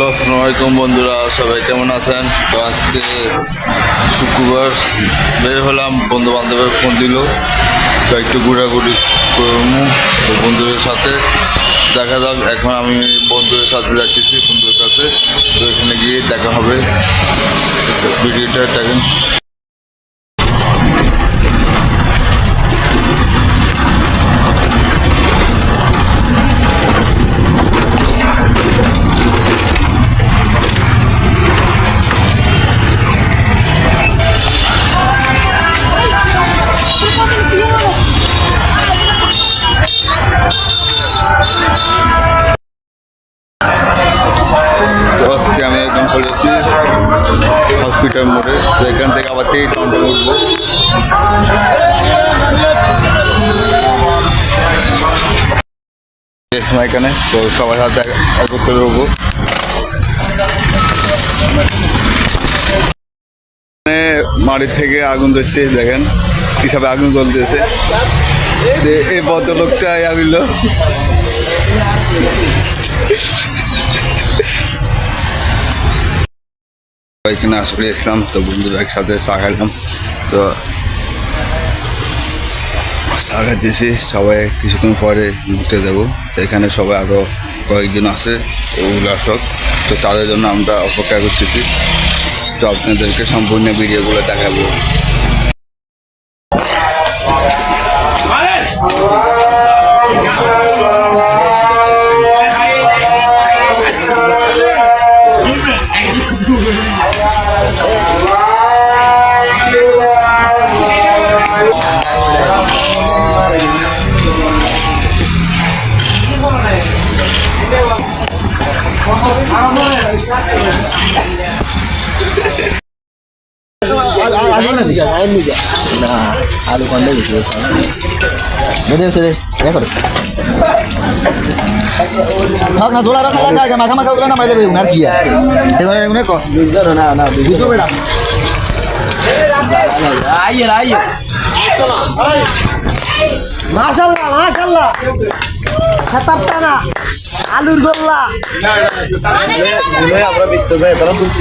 Hello আসসালামু আলাইকুম বন্ধুরা, সবাই কেমন আছেন? তো আজকে শুক্রবার বের হলাম, বন্ধু বান্ধবের ফোন দিল তো একটু ঘোরাঘুরি করবো তো বন্ধুদের সাথে। দেখা যাক, এখন আমি বন্ধুদের সাথে যাচ্ছি বন্ধুদের কাছে, তো এখানে গিয়ে দেখা হবে। ভিডিওটা দেখেন। আজকে আমি একদম চলে এসেছি হসপিটাল মোড়ে, তো এখান থেকে আবার টমটম উঠবো। এখানে তো সবার সাথে একত্রে রবো। মাড়ি থেকে আগুন ধরছে, দেখেন হিসাবে আগুন জ্বলতেছে। এই ভদ্রলোকটা আগুল এখানে আসলে এসলাম, তো বন্ধুরা একসাথে চা খাইলাম। তো চা খাইতেছি, সবাই কিছুক্ষণ পরে ঘুরতে যাবো। তো এখানে সবাই আরও কয়েকজন আছে উল্লাসক, তো তাদের জন্য আমরা অপেক্ষা করতেছি। তো আপনাদেরকে সম্পূর্ণ ভিডিওগুলো দেখাবো। না আলু কন্ডে বেশি দেখো থাক না দোলা রাখা লাগা মাথা মাথা ওগুলো না মাই দেবে উনার কি এগুলো মনে কর না না বুঝো বেটা আইয়ে আইয়ে মাশাআল্লাহ মাশাআল্লাহ খাতারটা না আলুর গোল্লা আমরা বিকতে যাই তারা দুটো